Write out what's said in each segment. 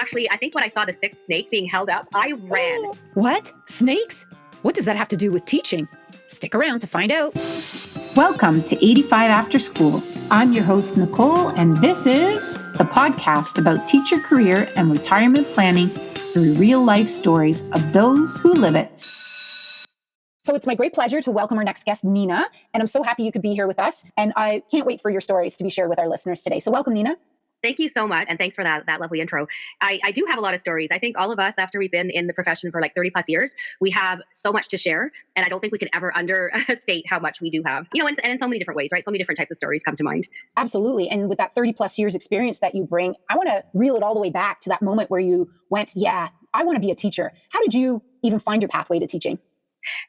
actually, I think when I saw the sixth snake being held up, I ran. What? Snakes? What does that have to do with teaching? Stick around to find out. Welcome to 85 After School. I'm your host, Nicole, and this is the podcast about teacher career and retirement planning through real-life stories of those who live it. So it's my great pleasure to welcome our next guest, Nina, and I'm so happy you could be here with us, and I can't wait for your stories to be shared with our listeners today. So welcome, Nina. Thank you so much. And thanks for that lovely intro. I do have a lot of stories. I think all of us, after we've been in the profession for like 30 plus years, we have so much to share. And I don't think we can ever understate how much we do have, and in so many different ways, right? So many different types of stories come to mind. Absolutely. And with that 30 plus years experience that you bring, I want to reel it all the way back to that moment where you went, yeah, I want to be a teacher. How did you even find your pathway to teaching?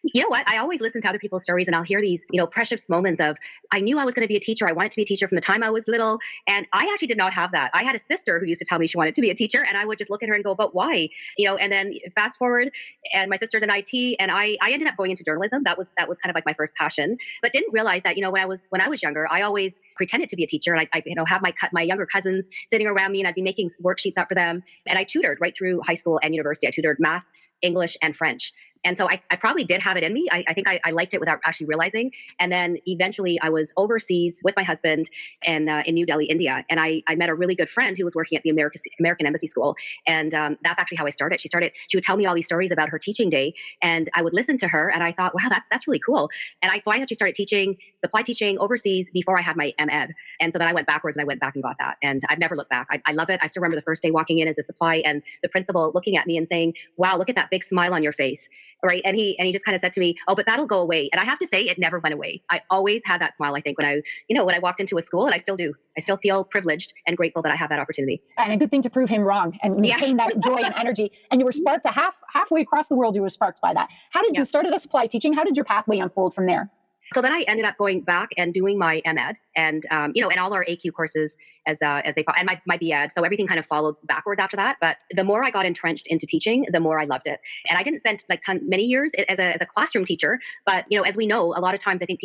You know what? I always listen to other people's stories and I'll hear these, precious moments of, I knew I was going to be a teacher. I wanted to be a teacher from the time I was little. And I actually did not have that. I had a sister who used to tell me she wanted to be a teacher and I would just look at her and go, but why? And then fast forward and my sister's in IT and I ended up going into journalism. That was kind of like my first passion, but didn't realize that, when I was younger, I always pretended to be a teacher. And I have my younger cousins sitting around me and I'd be making worksheets up for them. And I tutored right through high school and university. I tutored math, English, and French. And so I probably did have it in me. I think I liked it without actually realizing. And then eventually I was overseas with my husband in New Delhi, India. And I met a really good friend who was working at the American Embassy School. And that's actually how I started. She would tell me all these stories about her teaching day. And I would listen to her. And I thought, wow, that's really cool. And so I actually started teaching supply teaching overseas before I had my MEd. And so then I went backwards and I went back and got that. And I've never looked back. I love it. I still remember the first day walking in as a supply and the principal looking at me and saying, wow, look at that big smile on your face. Right. And he just kind of said to me, oh, but that'll go away. And I have to say it never went away. I always had that smile, I think, when I walked into a school, and I still do. I still feel privileged and grateful that I have that opportunity. And a good thing to prove him wrong and maintain that joy and energy. And you were sparked to halfway across the world. You were sparked by that. How did you start at supply teaching? How did your pathway unfold from there? So then I ended up going back and doing my MEd and all our AQ courses as they follow, and my BEd. So everything kind of followed backwards after that. But the more I got entrenched into teaching, the more I loved it. And I didn't spend many years as a classroom teacher. But, as we know, a lot of times I think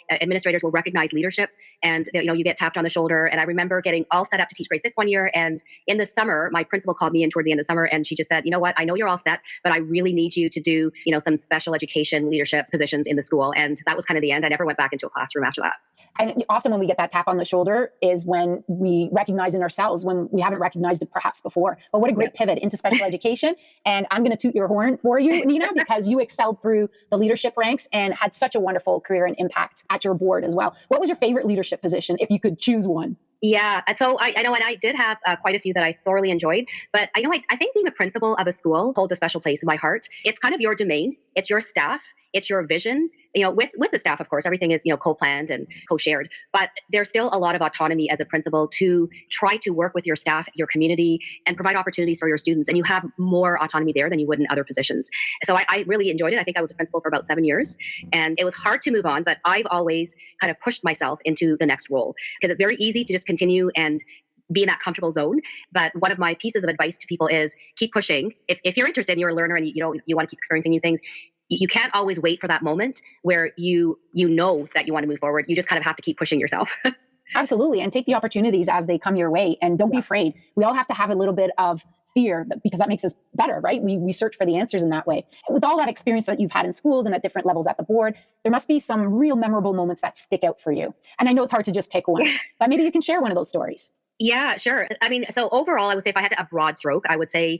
administrators will recognize leadership and, you get tapped on the shoulder. And I remember getting all set up to teach grade 6 one year. And in the summer, my principal called me in towards the end of the summer and she just said, you know what, I know you're all set, but I really need you to do, some special education leadership positions in the school. And that was kind of the end. I never went back into a classroom after that. And often when we get that tap on the shoulder is when we recognize in ourselves when we haven't recognized it perhaps before. But what a great pivot into special education. And I'm going to toot your horn for you, Nina, because you excelled through the leadership ranks and had such a wonderful career and impact at your board as well. What was your favorite leadership position if you could choose one? Yeah. So I know, and I did have quite a few that I thoroughly enjoyed, but I think being a principal of a school holds a special place in my heart. It's kind of your domain. It's your staff. It's your vision. With the staff, of course, everything is, co-planned and co-shared, but there's still a lot of autonomy as a principal to try to work with your staff, your community, and provide opportunities for your students. And you have more autonomy there than you would in other positions. So I really enjoyed it. I think I was a principal for about 7 years and it was hard to move on, but I've always kind of pushed myself into the next role because it's very easy to just continue and be in that comfortable zone. But one of my pieces of advice to people is keep pushing. If you're interested and you're a learner and you want to keep experiencing new things, you can't always wait for that moment where you know that you want to move forward. You just kind of have to keep pushing yourself. Absolutely. And take the opportunities as they come your way. And don't be afraid. We all have to have a little bit of fear because that makes us better, right? We search for the answers in that way. With all that experience that you've had in schools and at different levels at the board, there must be some real memorable moments that stick out for you. And I know it's hard to just pick one, but maybe you can share one of those stories. Yeah, sure. I mean, so overall, I would say if I had a broad stroke, I would say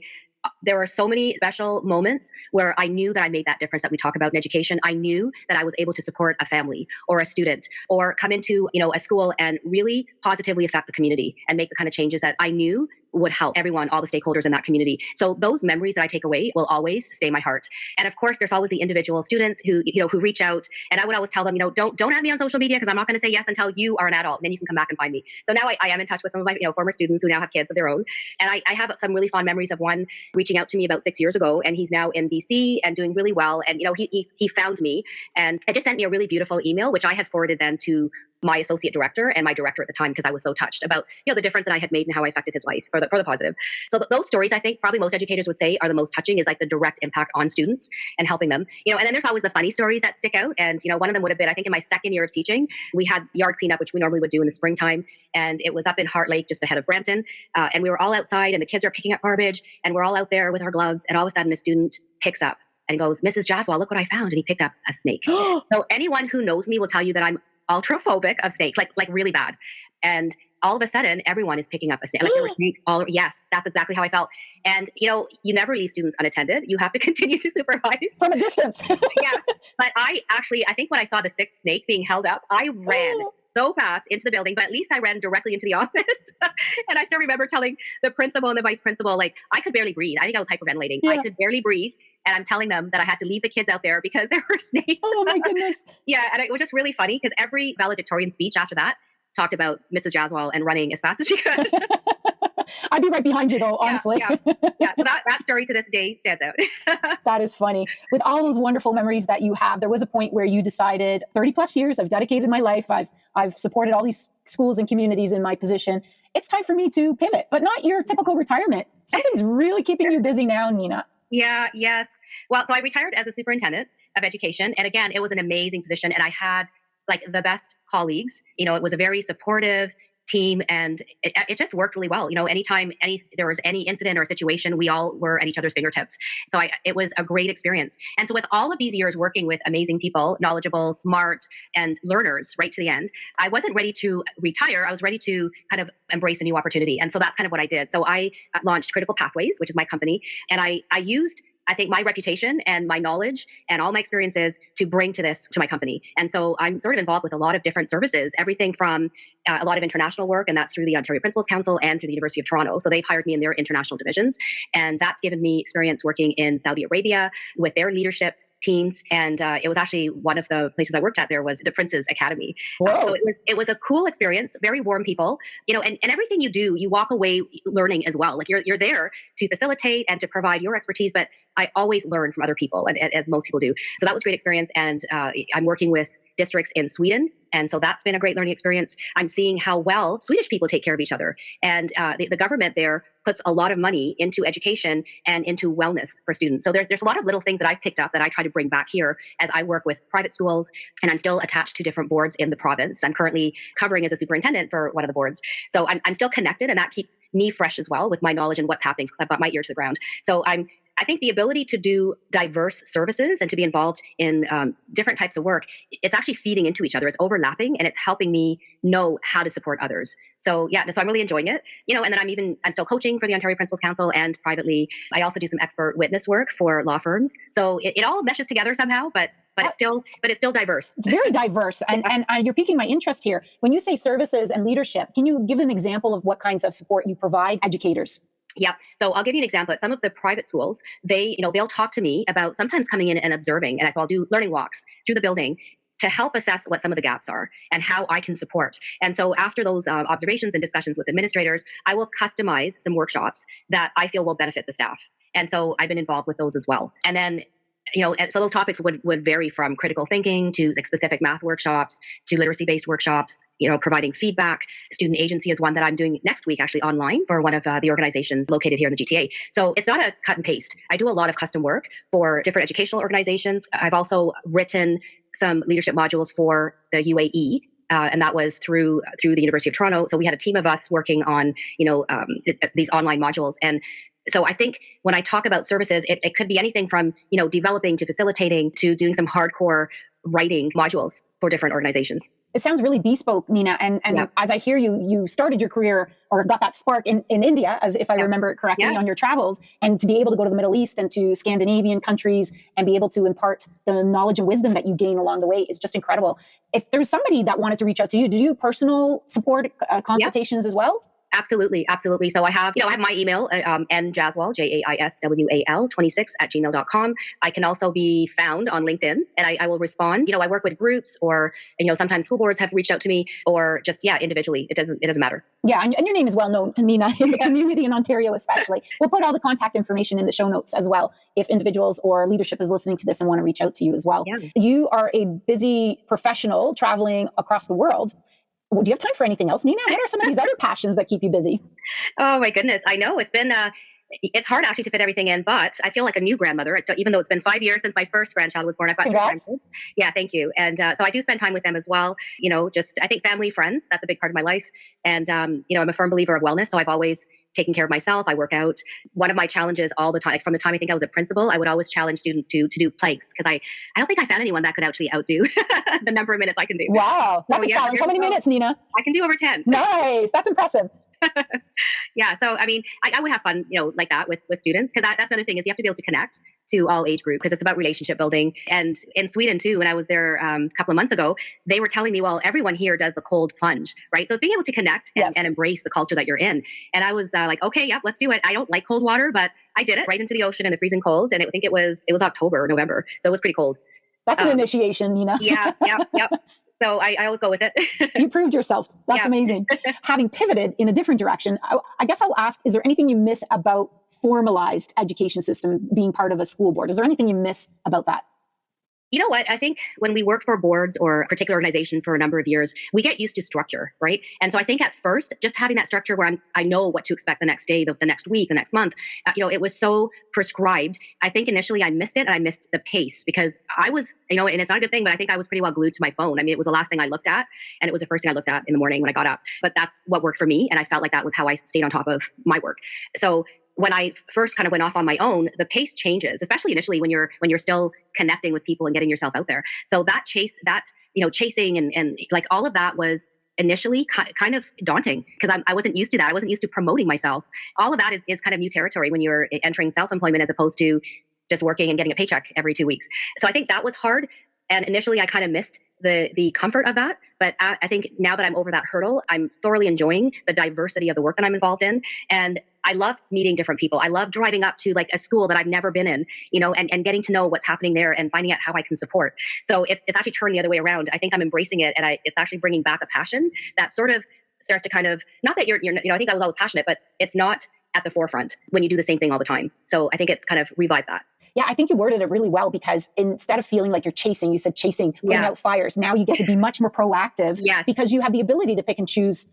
there were so many special moments where I knew that I made that difference that we talk about in education. I knew that I was able to support a family or a student or come into, a school and really positively affect the community and make the kind of changes that I knew would help everyone, all the stakeholders in that community. So those memories that I take away will always stay in my heart. And of course, there's always the individual students who reach out. And I would always tell them, don't add me on social media because I'm not going to say yes until you are an adult. And then you can come back and find me. So now I am in touch with some of my former students who now have kids of their own. And I have some really fond memories of one reaching out to me about 6 years ago. And he's now in BC and doing really well. And, he found me and just sent me a really beautiful email, which I had forwarded then to my associate director and my director at the time because I was so touched about, the difference that I had made and how I affected his life for the positive. So those stories, I think probably most educators would say are the most touching, is like the direct impact on students and helping them. And then there's always the funny stories that stick out. And, one of them would have been, I think in my second year of teaching, we had yard cleanup, which we normally would do in the springtime. And it was up in Heart Lake, just ahead of Brampton. And we were all outside and the kids are picking up garbage and we're all out there with our gloves. And all of a sudden a student picks up and goes, "Mrs. Jaswal, look what I found." And he picked up a snake. So anyone who knows me will tell you that I'm ultra-phobic of snakes, like really bad. And all of a sudden, everyone is picking up a snake. Like there were snakes all. Yes, that's exactly how I felt. And you never leave students unattended. You have to continue to supervise from a distance. Yeah, but I think when I saw the sixth snake being held up, I ran so fast into the building, but at least I ran directly into the office. And I still remember telling the principal and the vice principal, like, I could barely breathe. I think I was hyperventilating. Yeah. I could barely breathe. And I'm telling them that I had to leave the kids out there because there were snakes. Oh my goodness. Yeah. And it was just really funny because every valedictorian speech after that talked about Mrs. Jaswal and running as fast as she could. I'd be right behind you though, honestly. Yeah. So that story to this day stands out. That is funny. With all those wonderful memories that you have, there was a point where you decided 30 plus years, I've dedicated my life. I've supported all these schools and communities in my position. It's time for me to pivot, but not your typical retirement. Something's really keeping you busy now, Nina. Yeah. Yes. Well, so I retired as a superintendent of education. And again, it was an amazing position. And I had like the best colleagues. It was a very supportive team and it just worked really well. Anytime there was any incident or situation, we all were at each other's fingertips. So it was a great experience. And so with all of these years working with amazing people, knowledgeable, smart, and learners right to the end, I wasn't ready to retire. I was ready to kind of embrace a new opportunity. And so that's kind of what I did. So I launched Critical Pathways, which is my company. And I used, I think, my reputation and my knowledge and all my experiences to bring to my company. And so I'm sort of involved with a lot of different services, everything from a lot of international work, and that's through the Ontario Principals Council and through the University of Toronto. So they've hired me in their international divisions. And that's given me experience working in Saudi Arabia with their leadership teams. And it was actually one of the places I worked at there was the Prince's Academy. So it was a cool experience, very warm people, and everything you do, you walk away learning as well. Like you're there to facilitate and to provide your expertise, but I always learn from other people, and as most people do. So that was a great experience. And I'm working with districts in Sweden. And so that's been a great learning experience. I'm seeing how well Swedish people take care of each other. And the government there puts a lot of money into education and into wellness for students. So there's a lot of little things that I've picked up that I try to bring back here as I work with private schools. And I'm still attached to different boards in the province. I'm currently covering as a superintendent for one of the boards. So I'm still connected, and that keeps me fresh as well with my knowledge and what's happening because I've got my ear to the ground. So I think the ability to do diverse services and to be involved in different types of work, it's actually feeding into each other. It's overlapping and it's helping me know how to support others. So yeah, so I'm really enjoying it. And then I'm still coaching for the Ontario Principals Council and privately. I also do some expert witness work for law firms. So it all meshes together somehow, but it's still diverse. It's very diverse. And you're piquing my interest here. When you say services and leadership, can you give an example of what kinds of support you provide educators? Yeah. So I'll give you an example. At some of the private schools, they'll talk to me about sometimes coming in and observing. And so I'll do learning walks through the building to help assess what some of the gaps are and how I can support. And so after those observations and discussions with administrators, I will customize some workshops that I feel will benefit the staff. And so I've been involved with those as well. And then so those topics would vary from critical thinking to like specific math workshops to literacy-based workshops, providing feedback. Student agency is one that I'm doing next week, actually online for one of the organizations located here in the GTA. So it's not a cut and paste. I do a lot of custom work for different educational organizations. I've also written some leadership modules for the UAE. And that was through the University of Toronto. So we had a team of us working on, these online modules. And so I think when I talk about services, it could be anything from, developing to facilitating to doing some hardcore writing modules for different organizations. It sounds really bespoke, Nina. And yeah. As I hear you started your career or got that spark in India, as if I remember it correctly, on your travels, and to be able to go to the Middle East and to Scandinavian countries and be able to impart the knowledge and wisdom that you gain along the way is just incredible. If there's somebody that wanted to reach out to you, do you personal support consultations as well? Absolutely, absolutely. So I have my email, njaswal, JAISWAL 26 at gmail.com. I can also be found on LinkedIn, and I will respond. I work with groups, or sometimes school boards have reached out to me, or just individually. It doesn't matter. Yeah, and your name is well known, Nina, in the community in Ontario especially. We'll put all the contact information in the show notes as well, if individuals or leadership is listening to this and want to reach out to you as well. Yeah. You are a busy professional traveling across the world. Do you have time for anything else, Nina? What are some of these other passions that keep you busy? Oh my goodness, I know it's hard actually to fit everything in, but I feel like a new grandmother. Even though it's been 5 years since my first grandchild was born, I've got two Congrats. grandkids. Yeah, thank you. And so I do spend time with them as well. Just I think family, friends, that's a big part of my life. And I'm a firm believer of wellness, so I've always taken care of myself. I work out. One of my challenges all the time, from the time I think I was a principal, I would always challenge students to do planks, because I don't think I found anyone that could actually outdo the number of minutes I can do. Wow, that's a challenge. How many minutes, Nina? I can do over 10. Nice, that's impressive. Yeah. So, I would have fun, like that with students, because that's another thing, is you have to be able to connect to all age group, because it's about relationship building. And in Sweden too, when I was there a couple of months ago, they were telling me, well, everyone here does the cold plunge, right? So it's being able to connect and embrace the culture that you're in. And I was like, okay, yep, let's do it. I don't like cold water, but I did it right into the ocean in the freezing cold. And I think it was October or November. So it was pretty cold. That's an initiation, Nina. Yeah. So I always go with it. You proved yourself. That's amazing. Having pivoted in a different direction, I guess I'll ask, is there anything you miss about formalized education system being part of a school board? Is there anything you miss about that? You know what? I think when we work for boards or a particular organization for a number of years, we get used to structure, right? And so I think at first, just having that structure where I know what to expect the next day, the next week, the next month, it was so prescribed. I think initially I missed it, and I missed the pace, because I was, and it's not a good thing, but I think I was pretty well glued to my phone. It was the last thing I looked at, and it was the first thing I looked at in the morning when I got up. But that's what worked for me, and I felt like that was how I stayed on top of my work. So when I first kind of went off on my own, the pace changes, especially initially when you're still connecting with people and getting yourself out there. So that chasing and like all of that was initially kind of daunting, because I wasn't used to that. I wasn't used to promoting myself. All of that is kind of new territory when you're entering self-employment, as opposed to just working and getting a paycheck every 2 weeks. So I think that was hard. And initially I kind of missed the comfort of that. But I think now that I'm over that hurdle, I'm thoroughly enjoying the diversity of the work that I'm involved in. And I love meeting different people. I love driving up to like a school that I've never been in, and getting to know what's happening there and finding out how I can support. So it's actually turned the other way around. I think I'm embracing it, and it's actually bringing back a passion that sort of starts to kind of, not that you're I think I was always passionate, but it's not at the forefront when you do the same thing all the time. So I think it's kind of revived that. Yeah, I think you worded it really well, because instead of feeling like you're chasing, you said chasing, putting out fires. Now you get to be much more proactive because you have the ability to pick and choose,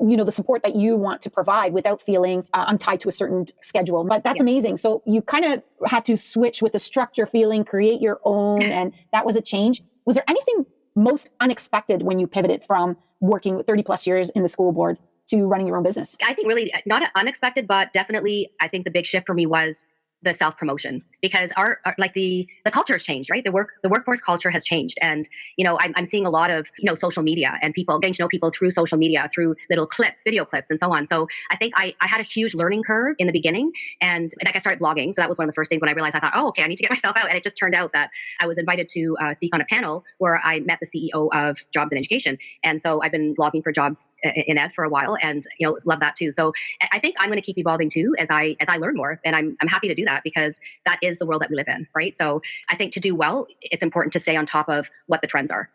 the support that you want to provide without feeling I'm tied to a certain schedule. But that's amazing. So you kind of had to switch with the structure feeling, create your own, and that was a change. Was there anything most unexpected when you pivoted from working 30 plus years in the school board to running your own business? I think really not unexpected, but definitely I think the big shift for me was the self-promotion, because our the culture has changed, right? The workforce culture has changed. And, I'm seeing a lot of, social media and people getting to know people through social media, through little clips, video clips, and so on. So I think I had a huge learning curve in the beginning, and like I started blogging. So that was one of the first things when I realized, I thought, oh, okay, I need to get myself out. And it just turned out that I was invited to speak on a panel where I met the CEO of Jobs in Education. And so I've been blogging for Jobs in Ed for a while, and, love that too. So I think I'm going to keep evolving too as I learn more, and I'm happy to do that, because that is the world that we live in, right? So I think to do well, it's important to stay on top of what the trends are.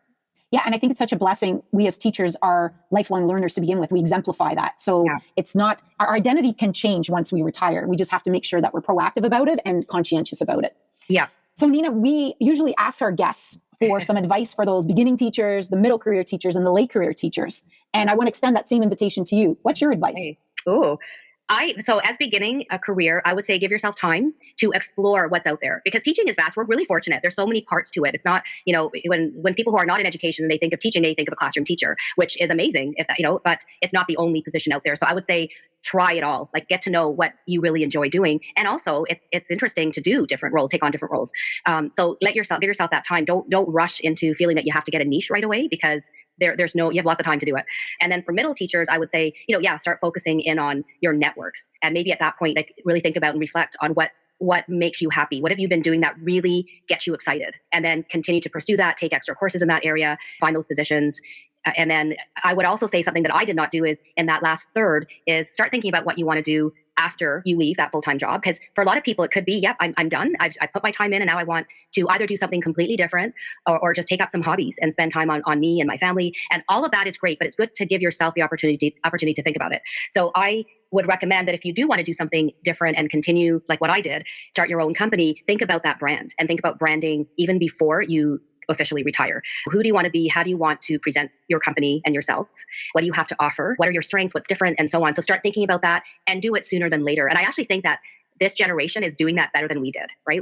Yeah, and I think it's such a blessing. We as teachers are lifelong learners to begin with. We exemplify that. So it's not, our identity can change once we retire. We just have to make sure that we're proactive about it and conscientious about it. Yeah. So Nina, we usually ask our guests for some advice for those beginning teachers, the middle career teachers, and the late career teachers. And I want to extend that same invitation to you. What's your advice? Hey. Oh, so as beginning a career, I would say give yourself time to explore what's out there, because teaching is vast. We're really fortunate. There's so many parts to it. It's not, when people who are not in education and they think of teaching, they think of a classroom teacher, which is amazing if that, but it's not the only position out there. So I would say try it all, like get to know what you really enjoy doing. And also it's interesting to do different roles, take on different roles. So give yourself that time. Don't rush into feeling that you have to get a niche right away, because you have lots of time to do it. And then for middle teachers, I would say, start focusing in on your networks. And maybe at that point, like really think about and reflect on what makes you happy. What have you been doing that really gets you excited? And then continue to pursue that, take extra courses in that area, find those positions. And then I would also say something that I did not do is in that last third is start thinking about what you want to do after you leave that full-time job. Because for a lot of people, it could be, yep, I'm done. I put my time in and now I want to either do something completely different or just take up some hobbies and spend time on me and my family. And all of that is great, but it's good to give yourself the opportunity to think about it. So I would recommend that if you do want to do something different and continue like what I did, start your own company, think about that brand and think about branding even before you officially retire. Who do you want to be? How do you want to present your company and yourself? What do you have to offer? What are your strengths? What's different? And so on. So start thinking about that and do it sooner than later. And I actually think that this generation is doing that better than we did, right?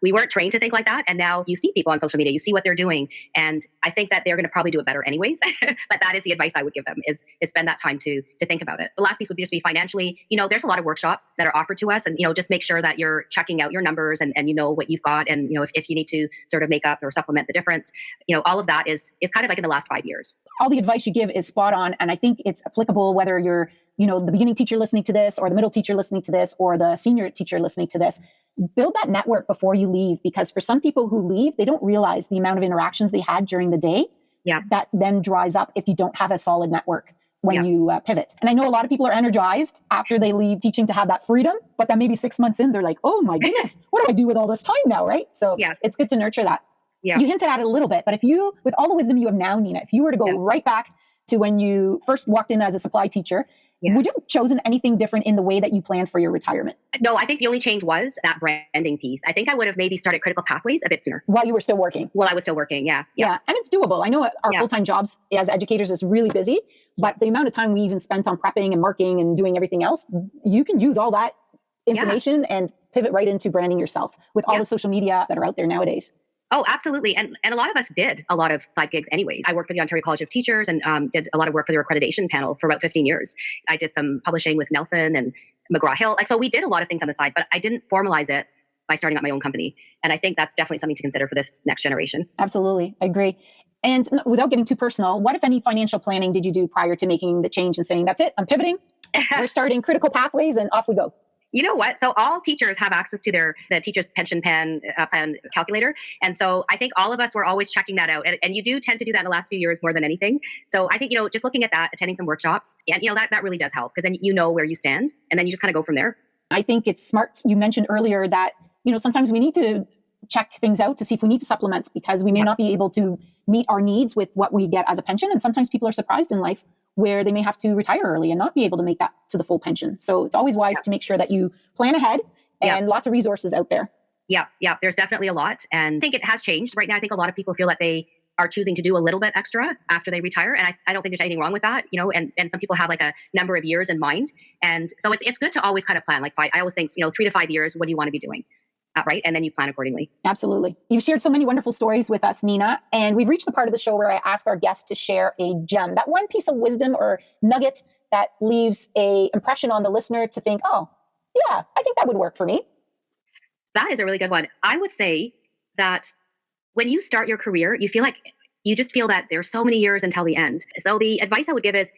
We weren't trained to think like that. And now you see people on social media, you see what they're doing. And I think that they're going to probably do it better anyways. But that is the advice I would give them is spend that time to think about it. The last piece would just be financially, there's a lot of workshops that are offered to us and, just make sure that you're checking out your numbers and you know what you've got. And, if you need to sort of make up or supplement the difference, all of that is kind of like in the last 5 years. All the advice you give is spot on. And I think it's applicable whether you're, the beginning teacher listening to this or the middle teacher listening to this or the senior teacher listening to this. Build that network before you leave, because for some people who leave, they don't realize the amount of interactions they had during the day. Yeah. That then dries up if you don't have a solid network when you pivot. And I know a lot of people are energized after they leave teaching to have that freedom, but then maybe 6 months in, they're like, oh my goodness, what do I do with all this time now, right? So it's good to nurture that. Yeah. You hinted at it a little bit, but if you, with all the wisdom you have now, Nina, if you were to go right back to when you first walked in as a supply teacher, would you have chosen anything different in the way that you planned for your retirement? No, I think the only change was that branding piece. I think I would have maybe started Critical Pathways a bit sooner. While you were still working? While I was still working, yeah. And it's doable. I know our full-time jobs as educators is really busy, but the amount of time we even spent on prepping and marking and doing everything else, you can use all that information and pivot right into branding yourself with all the social media that are out there nowadays. Oh, absolutely. And a lot of us did a lot of side gigs anyways. I worked for the Ontario College of Teachers and did a lot of work for their accreditation panel for about 15 years. I did some publishing with Nelson and McGraw-Hill. So we did a lot of things on the side, but I didn't formalize it by starting up my own company. And I think that's definitely something to consider for this next generation. Absolutely. I agree. And without getting too personal, what, if any, financial planning did you do prior to making the change and saying, that's it, I'm pivoting, we're starting Critical Pathways and off we go? You know what? So all teachers have access to the teacher's pension plan calculator. And so I think all of us were always checking that out. And you do tend to do that in the last few years more than anything. So I think, just looking at that, attending some workshops, and, that really does help because then you know where you stand and then you just kind of go from there. I think it's smart. You mentioned earlier that, sometimes we need to check things out to see if we need to supplement because we may not be able to meet our needs with what we get as a pension. And sometimes people are surprised in life where they may have to retire early and not be able to make that to the full pension. So it's always wise to make sure that you plan ahead and lots of resources out there. Yeah. There's definitely a lot. And I think it has changed. Right now, I think a lot of people feel that they are choosing to do a little bit extra after they retire. And I don't think there's anything wrong with that, and some people have like a number of years in mind. And so it's good to always kind of plan. Like I always think, 3 to 5 years, what do you want to be doing? Right. And then you plan accordingly. Absolutely. You've shared so many wonderful stories with us, Nina, and we've reached the part of the show where I ask our guests to share a gem, that one piece of wisdom or nugget that leaves a impression on the listener to think, oh, yeah, I think that would work for me. That is a really good one. I would say that when you start your career, you just feel that there's so many years until the end. So the advice I would give is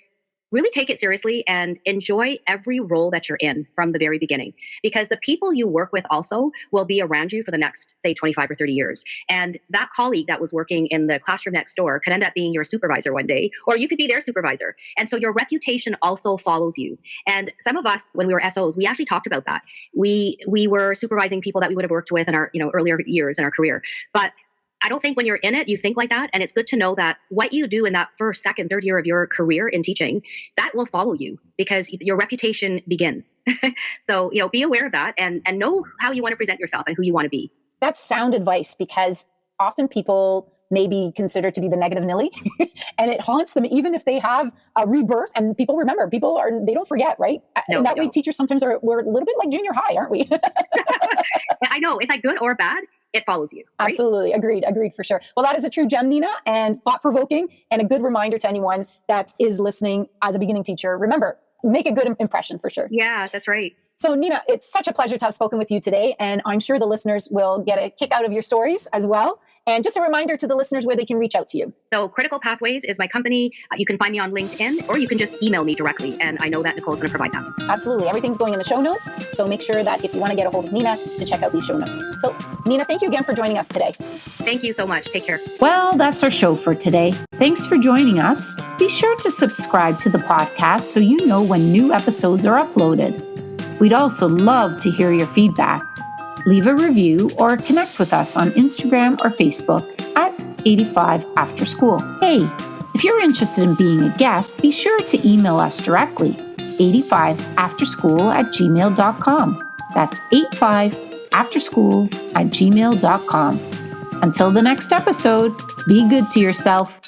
really take it seriously and enjoy every role that you're in from the very beginning, because the people you work with also will be around you for the next, say, 25 or 30 years. And that colleague that was working in the classroom next door could end up being your supervisor one day, or you could be their supervisor. And so your reputation also follows you. And some of us, when we were SOs, we actually talked about that. We were supervising people that we would have worked with in our earlier years in our career. But I don't think when you're in it, you think like that. And it's good to know that what you do in that first, second, third year of your career in teaching, that will follow you because your reputation begins. So, be aware of that and know how you want to present yourself and who you want to be. That's sound advice because often people may be considered to be the negative Nilly and it haunts them even if they have a rebirth. And people remember, they don't forget, right? No, and that way teachers sometimes we're a little bit like junior high, aren't we? I know. It's like good or bad. It follows you. Right? Absolutely. Agreed for sure. Well, that is a true gem, Nina, and thought-provoking and a good reminder to anyone that is listening as a beginning teacher. Remember, make a good impression for sure. Yeah, that's right. So Nina, it's such a pleasure to have spoken with you today. And I'm sure the listeners will get a kick out of your stories as well. And just a reminder to the listeners where they can reach out to you. So Critical Pathways is my company. You can find me on LinkedIn, or you can just email me directly. And I know that Nicole's going to provide that. Absolutely. Everything's going in the show notes. So make sure that if you want to get a hold of Nina, to check out these show notes. So Nina, thank you again for joining us today. Thank you so much. Take care. Well, that's our show for today. Thanks for joining us. Be sure to subscribe to the podcast so you know when new episodes are uploaded. We'd also love to hear your feedback. Leave a review or connect with us on Instagram or Facebook at 85 After School. Hey, if you're interested in being a guest, be sure to email us directly, 85afterschool@gmail.com. That's 85afterschool@gmail.com. Until the next episode, be good to yourself.